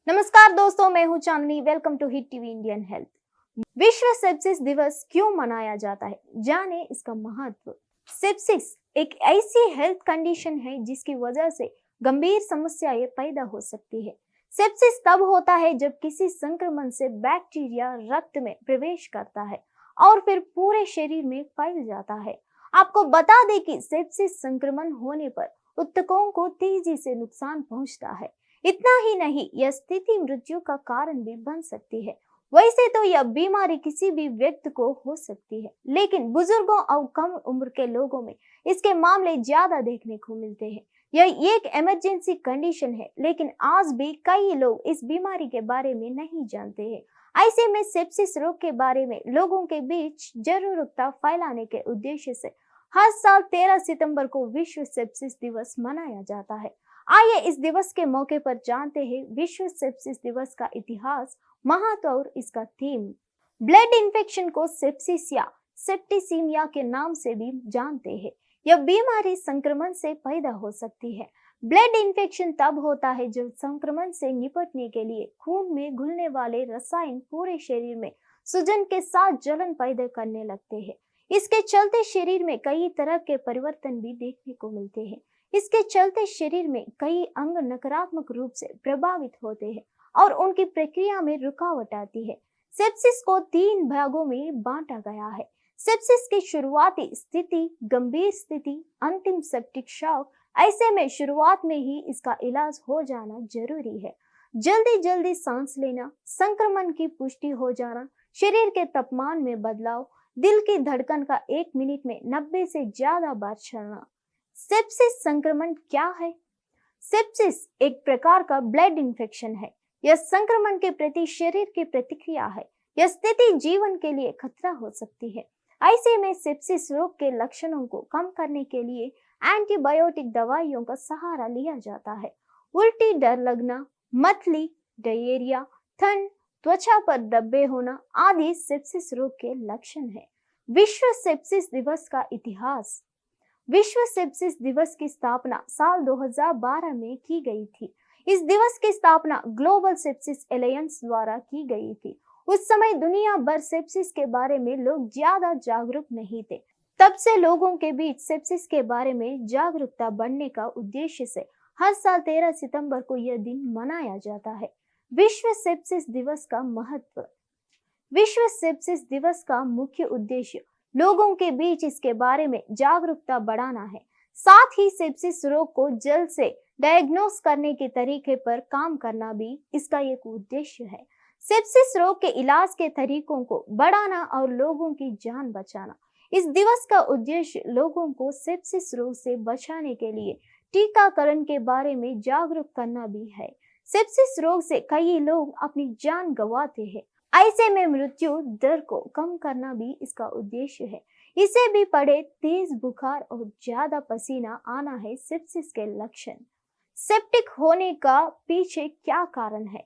नमस्कार दोस्तों, मैं हूं Chandni. Welcome to hit TV Indian health. विश्व सेप्सिस दिवस क्यों मनाया जाता है, जाने इसका महत्व। सेप्सिस एक ऐसी हेल्थ कंडीशन है जिसकी वजह से गंभीर समस्याएं पैदा हो सकती है। सेप्सिस तब होता है जब किसी संक्रमण से बैक्टीरिया रक्त में प्रवेश करता है और फिर पूरे शरीर में फैल जाता है। आपको बता दें कि सेप्सिस संक्रमण होने पर ऊतकों को तेजी से नुकसान पहुंचता है। इतना ही नहीं, यह स्थिति मृत्यु का कारण भी बन सकती है। वैसे तो यह बीमारी किसी भी व्यक्ति को हो सकती है, लेकिन बुजुर्गों और कम उम्र के लोगों में इसके मामले ज्यादा देखने को मिलते हैं। यह एक इमरजेंसी कंडीशन है, लेकिन आज भी कई लोग इस बीमारी के बारे में नहीं जानते हैं। ऐसे में सेप्सिस रोग के बारे में लोगों के बीच जागरूकता फैलाने के उद्देश्य से हर साल 13 सितंबर को विश्व सेप्सिस दिवस मनाया जाता है। आइए इस दिवस के मौके पर जानते हैं विश्व सेप्सिस दिवस का इतिहास, महत्व और इसका थीम। ब्लड इन्फेक्शन को सेप्सिस या सेप्टिसीमिया के नाम से भी जानते हैं। यह बीमारी संक्रमण से पैदा हो सकती है। ब्लड इन्फेक्शन तब होता है जब संक्रमण से निपटने के लिए खून में घुलने वाले रसायन पूरे शरीर में सूजन के साथ जलन पैदा करने लगते हैं। इसके चलते शरीर में कई तरह के परिवर्तन भी देखने को मिलते हैं। इसके चलते शरीर में कई अंग नकारात्मक रूप से प्रभावित होते हैं और उनकी प्रक्रिया में रुकावट आती है। सेप्सिस को 3 भागों में बांटा गया है। सेप्सिस की शुरुआती स्थिति, गंभीर स्थिति, अंतिम सेप्टिक शॉक। ऐसे में शुरुआत में ही इसका इलाज हो जाना जरूरी है। जल्दी सांस लेना, संक्रमण की पुष्टि हो जाना, शरीर के तापमान में बदलाव, दिल की धड़कन का 1 मिनट में 90 से ज्यादा बार चलना। सेप्सिस संक्रमण क्या है? सेप्सिस एक प्रकार का ब्लड इन्फेक्शन है। यह संक्रमण के प्रति शरीर की प्रतिक्रिया है। यह स्थिति जीवन के लिए खतरा हो सकती है। ऐसे में सेप्सिस रोग के लक्षणों को कम करने के लिए एंटीबायोटिक दवाइयों का सहारा लिया जाता है। उल्टी, डर लगना, मतली, डायरिया, ठंड, त्वचा पर धब्बे होना आदि सेप्सिस रोग के लक्षण है। विश्व सेप्सिस दिवस का इतिहास। विश्व सेप्सिस दिवस की स्थापना साल 2012 में की गई थी। इस दिवस की स्थापना ग्लोबल सेप्सिस एलायंस द्वारा की गई थी। उस समय दुनिया भर सेप्सिस के बारे में लोग ज्यादा जागरूक नहीं थे। तब से लोगों के बीच सेप्सिस के बारे में जागरूकता बढ़ने का उद्देश्य से हर साल 13 सितंबर को यह दिन मनाया जाता है। विश्व सेप्सिस दिवस का महत्व। विश्व सेप्सिस दिवस का मुख्य उद्देश्य लोगों के बीच इसके बारे में जागरूकता बढ़ाना है। साथ ही सेप्सिस रोग को जल्द से डायग्नोस करने के तरीके पर काम करना भी इसका एक उद्देश्य है। सेप्सिस रोग के इलाज के तरीकों को बढ़ाना और लोगों की जान बचाना। इस दिवस का उद्देश्य लोगों को सेप्सिस रोग से बचाने के लिए टीकाकरण के बारे में जागरूक करना भी है। सेप्सिस रोग से कई लोग अपनी जान गंवाते हैं। ऐसे में मृत्यु दर को कम करना भी इसका उद्देश्य है। इसे भी पड़े तेज बुखार और ज्यादा पसीना आना है सेप्सिस के लक्षण। सेप्टिक होने का पीछे क्या कारण है?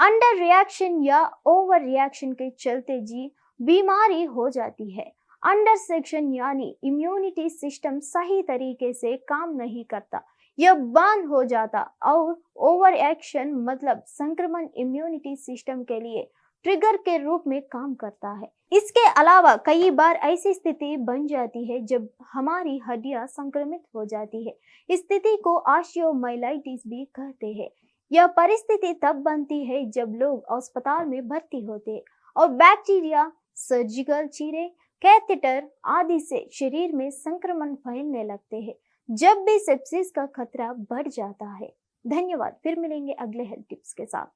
अंडर रिएक्शन या ओवर रिएक्शन के चलते बीमारी हो जाती है। अंडर सेक्शन यानी इम्यूनिटी सिस्टम सही तरीके से काम नहीं करता, यह बंद हो जाता, और ओवर एक्शन मतलब संक्रमण इम्यूनिटी सिस्टम के लिए ट्रिगर के रूप में काम करता है। इसके अलावा कई बार ऐसी स्थिति बन जाती है जब हमारी हड्डियां संक्रमित हो जाती है। इस स्थिति को ऑस्टियोमाइलाइटिस भी कहते हैं। यह परिस्थिति तब बनती है जब लोग अस्पताल में भर्ती होते हैं और बैक्टीरिया, सर्जिकल चीरे, कैथेटर आदि से शरीर में संक्रमण फैलने लगते हैं। जब भी सेप्सिस का खतरा बढ़ जाता है। धन्यवाद। फिर मिलेंगे अगले हेल्थ टिप्स के साथ।